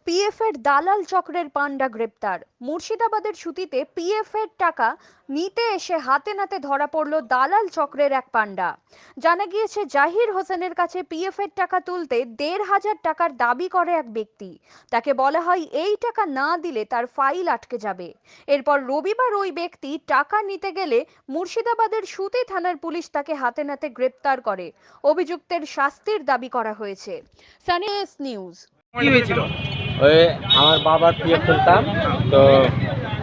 PF এর দালাল চক্রের পান্ডা গ্রেপ্তার। মুর্শিদাবাদের সুতিতে পিএফ এর টাকা নিতে এসে হাতে নাতে ধরা পড়ল দালাল চক্রের এক পান্ডা। জানা গিয়েছে জাহির হোসেনের কাছে পিএফ এর টাকা তুলতে ১৫০০ টাকার দাবি করে এক ব্যক্তি। তাকে বলা হয় এই টাকা না দিলে তার ফাইল আটকে যাবে। এরপর রবিবার ওই ব্যক্তি টাকা নিতে গেলে মুর্শিদাবাদের সুতি থানার পুলিশ তাকে হাতে নাতে গ্রেপ্তার করে। অভিযুক্তের শাস্তির দাবি করা হয়েছে। সানি নিউজ। কি হয়েছিল? ওই আমার বাবার পিএফ তুলতাম, তো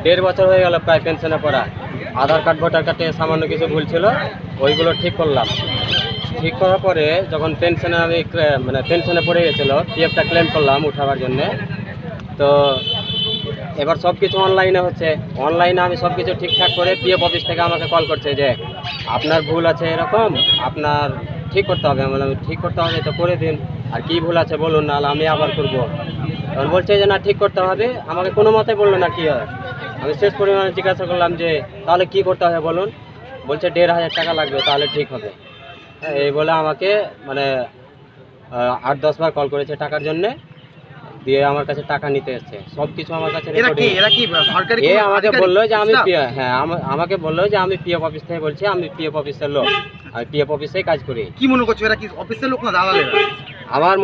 ১.৫ বছর হয়ে গেল প্রায় পেনশনে পড়া। আধার কার্ড ভোটার কার্ডে সামান্য কিছু ভুল ছিল, ওইগুলো ঠিক করলাম। ঠিক করার পরে যখন পেনশনে আমি পেনশনে পড়ে গেছিলো, পিএফটা ক্লেম করলাম উঠাবার জন্যে। তো এবার সব কিছু অনলাইনে হচ্ছে, অনলাইনে আমি সব কিছু ঠিকঠাক করে পিএফ অফিস থেকে আমাকে কল করছে যে আপনার ভুল আছে এরকম, আপনার ঠিক করতে হবে। আমি বললাম ঠিক করতে হবে তো করে দিন, আর কি ভুল আছে বলুন, নাহলে আমি আবার করবো। তখন বলছে যে না ঠিক করতে হবে, আমাকে কোনো মতে বললো না কি হয়। আমি শেষ পরিমাণে জিজ্ঞাসা করলাম যে তাহলে কি করতে হবে বলুন। বলছে ১৫০০ টাকা লাগবে, তাহলে ঠিক হবে। হ্যাঁ, এই বলে আমাকে ৮-১০ বার কল করেছে টাকার জন্যে, দিয়ে আমার কাছে টাকা নিতে এসছে। সব কিছু আমার কাছে আমাকে বললো যে আমি আমাকে বললো যে আমি পিএফ অফিস থেকে বলছি, আমি পিএফ অফিসের লোক, আমি পিএফ অফিসেই কাজ করি। কি মনে করছো এরা কি অফিসের লোক না দালালেরা? আমার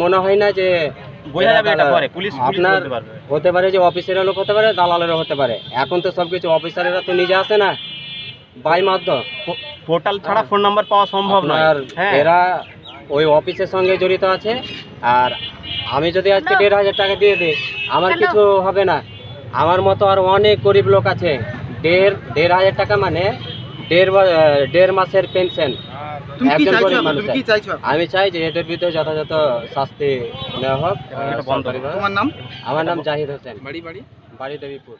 মনে হয় না যে বোঝা যাবে এটা পরে পুলিশ আপনার হতে পারে যে অফিসের লোক হতে পারে, দালালেরও হতে পারে। এখন তো সবকিছু অফিসারেরা তো নিজে আসে না, বাই মাধ্যম পোর্টাল ছাড়া ফোন নাম্বার পাওয়া সম্ভব নয়। এরা ওই অফিসের সঙ্গে জড়িত আছে। আর আমি যদি আজকে ১৫০০ টাকা দিয়ে দিই, আমার কিছু হবে না। আমার মতো আর অনেক গরিব লোক আছে। ১৫০০ টাকা মানে ১.৫ মাসের পেনশন। আমি চাই যে এদের বিরুদ্ধে যথাযথ শাস্তি নেওয়া হোক। আমার নাম জাহিদ হোসেন, বাড়ি দেবীপুর।